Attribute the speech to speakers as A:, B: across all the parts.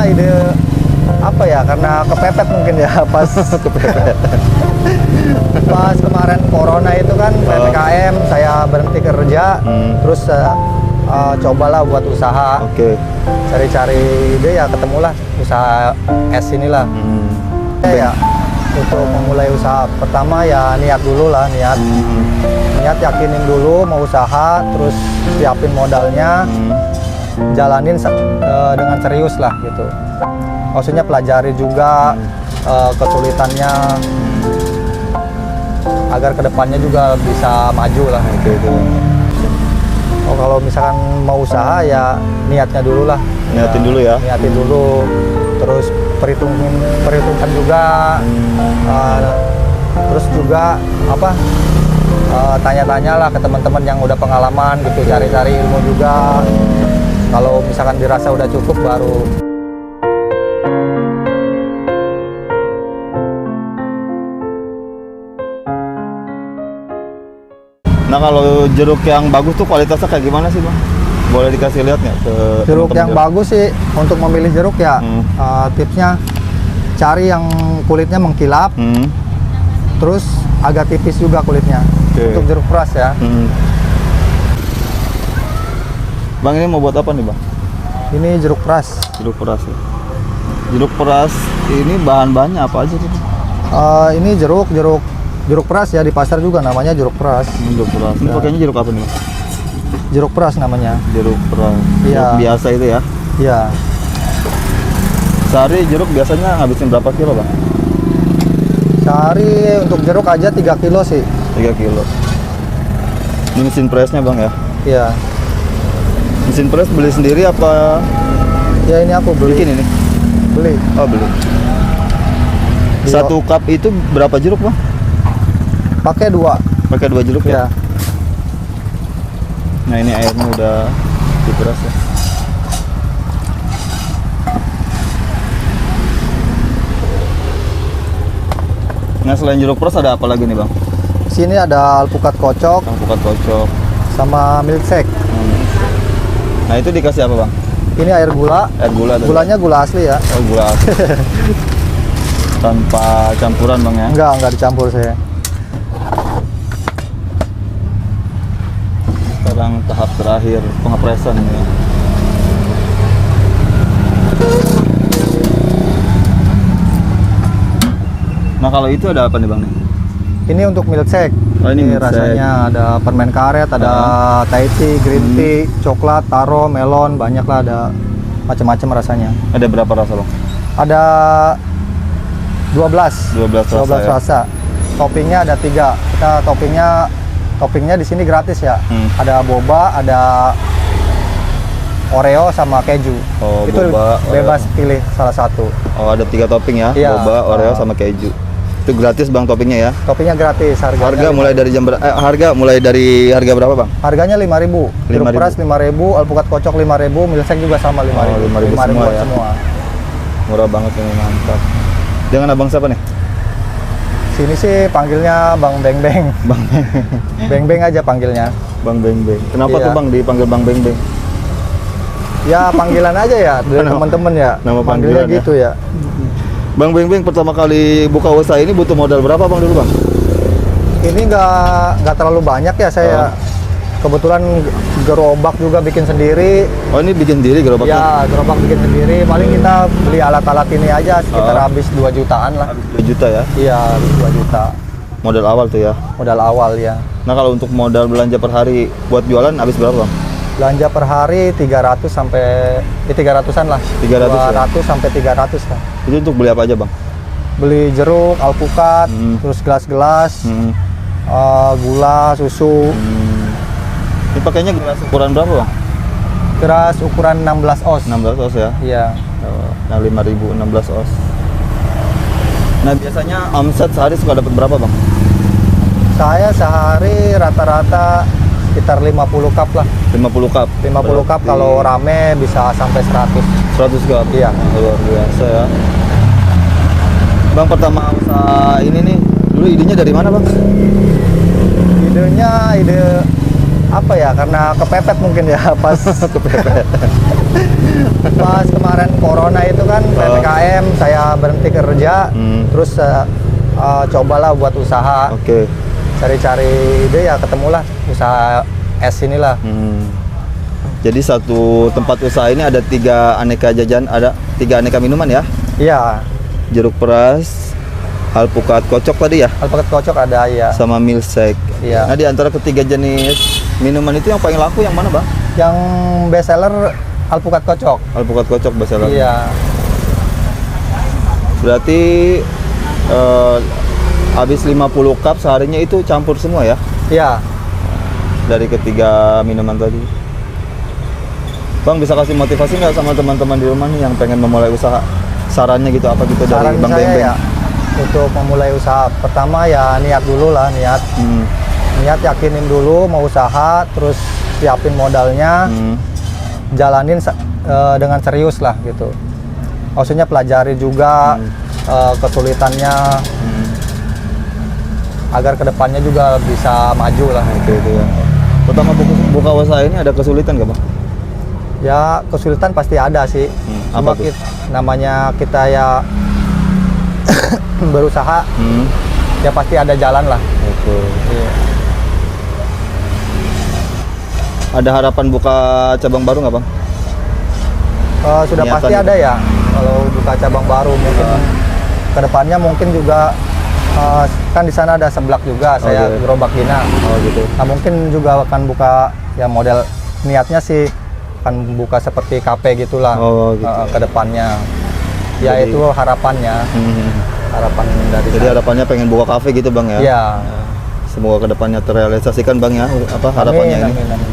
A: ide apa ya, karena kepepet mungkin ya pas kepepet. Pas kemarin corona itu kan PPKM, saya berhenti kerja, terus cobalah buat usaha. Cari-cari ide ya, ketemulah usaha es inilah. Ya, untuk memulai usaha pertama ya niat dulu lah, niat yakinin dulu mau usaha, terus siapin modalnya, jalanin dengan serius lah gitu. Maksudnya pelajari juga kesulitannya agar kedepannya juga bisa maju lah gitu. Oh, kalau misalkan mau usaha ya niatnya dulu lah.
B: Niatin dulu ya.
A: Niatin dulu, terus perhitungkan juga, terus juga tanya-tanya lah ke teman-teman yang udah pengalaman gitu, cari-cari ilmu juga. Kalau misalkan dirasa udah cukup baru.
B: Nah, kalau jeruk yang bagus tuh kualitasnya kayak gimana sih, Bang? Boleh dikasih lihat nggak ke
A: jeruk yang bagus sih? Untuk memilih jeruk ya, tipsnya cari yang kulitnya mengkilap, terus agak tipis juga kulitnya. Untuk jeruk peras ya.
B: Bang, ini mau buat apa nih, Bang?
A: Ini jeruk peras.
B: Jeruk peras ya. Jeruk peras ini bahan-bahannya apa aja sih?
A: Ini jeruk peras ya, di pasar juga namanya jeruk peras.
B: Jeruk peras. Ini pakainya jeruk apa nih, Bang?
A: Jeruk peras namanya.
B: Jeruk peras.
A: Iya.
B: Jeruk biasa itu ya?
A: Iya.
B: Sehari jeruk biasanya ngabisin berapa kilo, Bang?
A: Sehari untuk jeruk aja 3 kilo sih.
B: 3 kilo. Ini mesin presnya, Bang ya?
A: Iya.
B: Mesin pres beli sendiri apa?
A: Ya ini aku beli.
B: Bikin ini?
A: Beli.
B: Oh, beli. Satu cup itu berapa jeruk, Bang?
A: Pakai 2.
B: Pakai 2 jeruk ya?
A: Ya.
B: Nah, ini airnya udah diperas ya. Nah, selain jeruk peras ada apa lagi nih, Bang?
A: Sini ada alpukat kocok
B: Alpukat kocok
A: sama milkshake.
B: Nah, itu dikasih apa, Bang?
A: Ini air gula.
B: Air gula.
A: Gulanya gula asli ya.
B: Oh, gula asli. Tanpa campuran, Bang ya?
A: Enggak dicampur saya.
B: Sekarang tahap terakhir pengepresan ya. Nah, kalau itu ada apa nih, Bang nih?
A: Ini untuk milkshake.
B: Oh, ini milkshake.
A: Rasanya ada permen karet, ada Thai tea, green tea, coklat, taro, melon, banyak lah, ada macam-macam rasanya.
B: Ada berapa rasa, Bang?
A: Ada 12 rasa. Toppingnya ada 3. Kita toppingnya di sini gratis ya. Ada boba, ada Oreo sama keju.
B: Oh,
A: itu
B: boba,
A: bebas
B: Oreo.
A: pilih salah satu.
B: Oh, ada 3 topping ya?
A: Iya.
B: Boba, Oreo sama keju. Itu gratis, Bang, toppingnya ya?
A: Toppingnya gratis.
B: Harga mulai dari harga berapa, Bang?
A: Harganya 5.000. Jeruk
B: 5.000.
A: peras 5.000, alpukat kocok 5.000, milkshake juga sama 5.000.
B: 5.000 semua ya?
A: semua.
B: Murah banget ini, mantap. Dengan abang siapa nih?
A: Sini sih panggilnya Bang Beng Beng.
B: Bang
A: Beng Beng aja panggilnya.
B: Bang Beng Beng. Kenapa
A: Iya.
B: tuh, Bang, dipanggil Bang Beng Beng?
A: Ya panggilan aja ya dari teman-teman ya.
B: Nama
A: Panggilnya
B: panggilan ya?
A: gitu ya.
B: Bang Beng Beng pertama kali buka usaha ini butuh modal berapa, Bang, dulu, Bang?
A: Ini nggak terlalu banyak ya, saya kebetulan gerobak juga bikin sendiri.
B: Oh, ini bikin sendiri gerobaknya?
A: Ya, gerobak bikin sendiri. Paling kita beli alat-alat ini aja sekitar habis 2 jutaan lah.
B: Habis 2 juta ya?
A: Iya, habis 2 juta.
B: Modal awal tuh ya?
A: Modal awal ya.
B: Nah, kalau untuk modal belanja per hari buat jualan habis berapa, Bang?
A: Belanja per hari 300 sampai 300-an lah.
B: 300 ya?
A: 200 sampai 300 lah.
B: Itu untuk beli apa aja, Bang?
A: Beli jeruk, alpukat, terus gelas-gelas, gula, susu.
B: Ini pakainya gelas ukuran berapa, Bang?
A: Gelas ukuran 16 oz.
B: 16 oz ya?
A: Iya.
B: Nah, 5.000 16 oz. Nah, biasanya omset sehari suka dapat berapa, Bang?
A: Saya sehari rata-rata sekitar 50 cup lah.
B: 50 cup.
A: 50 cup kalau rame bisa sampai 100.
B: 100 cup.
A: Iya.
B: Luar biasa ya. Bang, pertama usaha ini nih, dulu idenya dari mana, Bang?
A: Ide apa ya? Karena kepepet mungkin ya pas kepepet. Pas kemarin corona itu kan PPKM, saya berhenti kerja, terus cobalah buat usaha.
B: Oke.
A: Cari-cari ide ya ketemulah usaha es inilah.
B: Jadi satu tempat usaha ini ada 3 aneka jajan, ada 3 aneka minuman ya?
A: Iya,
B: Jeruk peras, alpukat kocok tadi ya?
A: alpukat kocok ada ya.
B: Sama milkshake.
A: Iya.
B: Nah di antara ketiga jenis minuman itu yang paling laku yang mana bang?
A: Yang best seller alpukat kocok.
B: Alpukat kocok bestseller.
A: Iya.
B: Berarti habis 50 cup seharinya itu campur semua ya?
A: Iya.
B: Dari ketiga minuman tadi. Bang bisa kasih motivasi nggak sama teman-teman di rumah nih yang pengen memulai usaha? Sarannya gitu apa gitu
A: Saran
B: dari Bang
A: saya
B: Bembeng?
A: ya untuk memulai usaha pertama ya niat dulu lah, niat yakinin dulu mau usaha, terus siapin modalnya, jalanin dengan serius lah gitu. Maksudnya pelajari juga kesulitannya agar kedepannya juga bisa maju lah.
B: Oke, itu ya. Pertama buka usaha ini ada kesulitan nggak bang?
A: Ya kesulitan pasti ada sih.
B: Apa
A: Cuma
B: tuh?
A: namanya kita ya berusaha, ya pasti ada jalan lah.
B: Oke.
A: Iya.
B: Ada harapan buka cabang baru nggak bang?
A: Sudah
B: Niatan
A: pasti
B: gitu?
A: ada ya kalau buka cabang baru, mungkin kedepannya mungkin juga kan di sana ada seblak juga, saya
B: Oke.
A: gerobak Gina.
B: Oh gitu.
A: Nah mungkin juga akan buka ya model, niatnya sih akan buka seperti kafe gitulah.
B: Oh, gitu.
A: Kedepannya ya
B: Jadi-
A: itu harapannya, harapan dari
B: Jadi
A: saya.
B: harapannya pengen buka kafe gitu bang ya?
A: Ya.
B: Semoga kedepannya terrealisasikan bang ya, apa harapannya ini?
A: Amin, amin.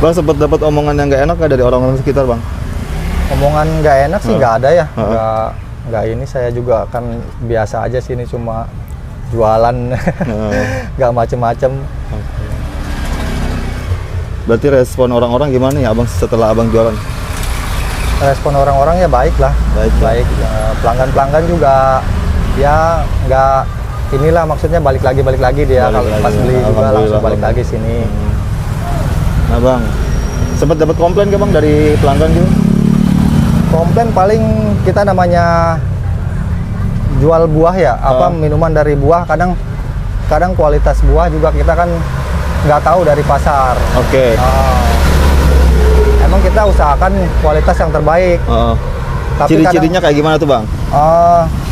B: Bang sempat dapat omongan yang nggak enak nggak dari orang-orang sekitar bang?
A: Omongan nggak enak sih nggak ada ya,
B: Heeh.
A: nggak ini, saya juga kan biasa aja sini, cuma jualan, nggak macem-macem.
B: Berarti respon orang-orang gimana ya abang setelah abang jualan?
A: Respon orang-orang ya baik lah,
B: Baik, ya.
A: baik. Pelanggan-pelanggan juga ya nggak inilah, maksudnya balik lagi dia
B: Balik
A: kalau
B: lagi,
A: pas beli juga
B: alhamdulillah,
A: langsung balik
B: Bang.
A: lagi sini.
B: Nah bang, sempat dapat komplain nggak bang dari pelanggan gitu?
A: Komplain paling kita namanya jual buah ya, minuman dari buah, kadang kualitas buah juga kita kan nggak tahu dari pasar.
B: Oke.
A: Emang kita usahakan kualitas yang terbaik. Tapi
B: Ciri-cirinya kayak gimana tuh bang?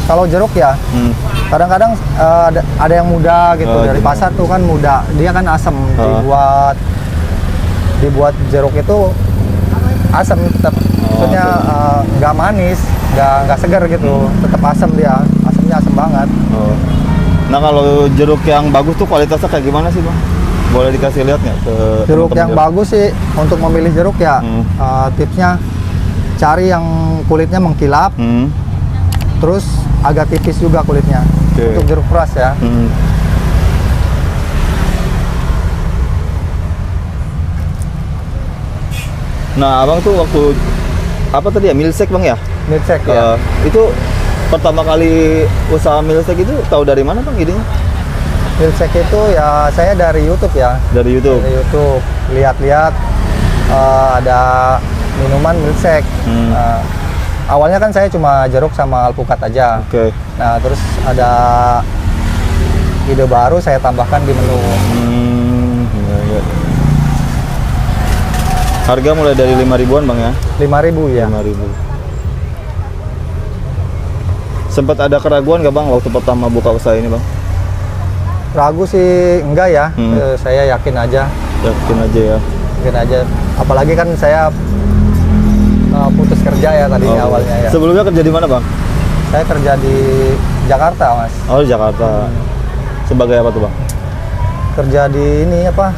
A: kalau jeruk ya, kadang-kadang ada yang muda gitu,
B: Oh,
A: dari
B: gitu.
A: pasar tuh kan muda, dia kan asam, dibuat jeruk itu asam tetap, maksudnya nggak manis, nggak segar gitu, tetap asam, dia asamnya asam banget.
B: Nah kalau jeruk yang bagus tuh kualitasnya kayak gimana sih bang? Boleh dikasih lihat nggak ke
A: Jeruk
B: teman-teman
A: yang bagus sih untuk memilih jeruk ya, tipsnya cari yang kulitnya mengkilap, terus agak tipis juga kulitnya.
B: Oke.
A: Untuk jeruk peras ya.
B: Nah abang tuh waktu apa tadi ya, milkshake bang ya?
A: Milkshake ya.
B: Itu pertama kali usaha milkshake itu tahu dari mana bang idenya?
A: Milkshake itu ya saya dari YouTube ya.
B: Dari YouTube.
A: Dari YouTube lihat-lihat ada minuman milkshake. Awalnya kan saya cuma jeruk sama alpukat aja.
B: Oke.
A: Nah terus ada ide baru, saya tambahkan di menu.
B: Iya. Harga mulai dari 5.000-an bang ya?
A: 5.000 ya.
B: 5.000. Sempat ada keraguan nggak bang waktu pertama buka usaha ini bang?
A: Ragu sih enggak ya. Saya yakin aja.
B: Yakin aja ya.
A: Yakin aja. Apalagi kan saya putus kerja ya tadinya awalnya ya.
B: Sebelumnya kerja di mana bang?
A: Saya kerja di Jakarta mas.
B: Oh di Jakarta. Sebagai apa tuh bang?
A: Kerja di ini apa?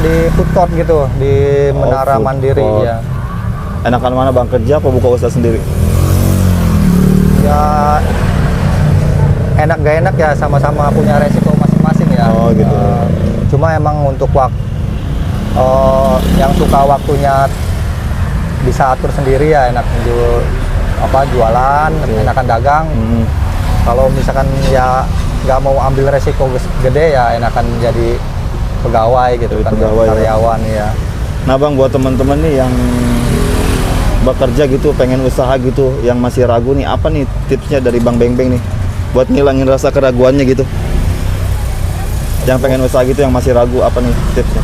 A: Di food court gitu, di Menara
B: food
A: Mandiri
B: court.
A: ya.
B: Enakan mana bang, kerja apa buka usaha sendiri?
A: Ya enak gak enak ya, sama-sama punya resiko masing-masing ya.
B: Oh gitu.
A: Cuma emang untuk yang suka waktunya bisa atur sendiri ya, enak jualan, enakan dagang. Kalau misalkan ya nggak mau ambil resiko gede ya enakan jadi pegawai gitu
B: Jadi
A: kan,
B: pegawai, ya.
A: karyawan ya.
B: Nah bang, buat teman-teman nih yang bekerja gitu, pengen usaha gitu, yang masih ragu nih, apa nih tipsnya dari Bang Beng-Beng nih buat ngilangin rasa keraguannya gitu? Yang pengen usaha gitu, yang masih ragu, apa nih tipsnya?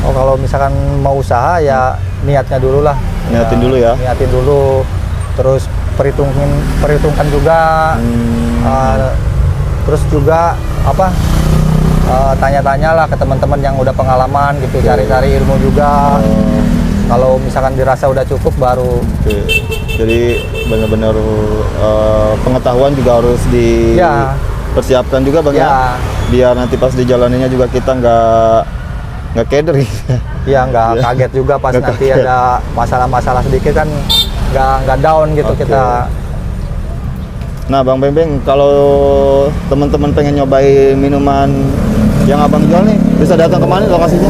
A: Oh kalau misalkan mau usaha ya niatnya dulu lah.
B: Niatin dulu ya.
A: Niatin dulu, terus perhitungkan juga, terus juga apa? Tanya-tanya lah ke teman-teman yang udah pengalaman gitu, cari-cari ilmu juga. Kalau misalkan dirasa udah cukup baru.
B: Oke. Jadi benar-benar pengetahuan juga harus
A: Ya.
B: dipersiapkan juga bang ya.
A: Ya.
B: Biar nanti pas dijalaninya juga kita nggak keder gitu.
A: Ya nggak
B: Ya.
A: kaget juga pas
B: Nggak
A: nanti
B: kaget.
A: ada masalah-masalah sedikit kan nggak down gitu
B: Oke.
A: kita.
B: Nah Bang Beng-Beng, kalau teman-teman pengen nyobain minuman yang abang jual nih, bisa datang ke mana lokasinya?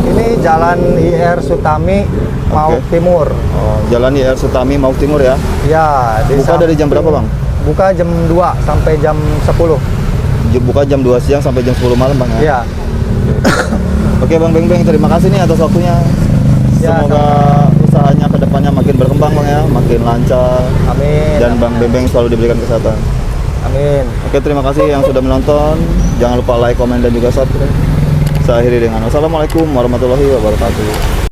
A: Ini Jalan IR Sutami Mauk
B: Oke.
A: Timur.
B: Oh, Jalan IR Sutami Mauk Timur ya.
A: Ya,
B: Buka dari jam berapa bang?
A: Buka jam 2 sampai jam 10.
B: Buka jam 2 siang sampai jam 10 malam bang ya.
A: Ya.
B: Oke Bang Beng-Beng, terima kasih nih atas waktunya.
A: Ya,
B: Semoga usahanya ke depannya makin berkembang bang ya, makin lancar.
A: Amin.
B: Dan Bang Beng-Beng selalu diberikan kesehatan.
A: Amin.
B: Oke, terima kasih yang sudah menonton. Jangan lupa like, komen, dan juga subscribe. Saya akhiri dengan wassalamualaikum warahmatullahi wabarakatuh.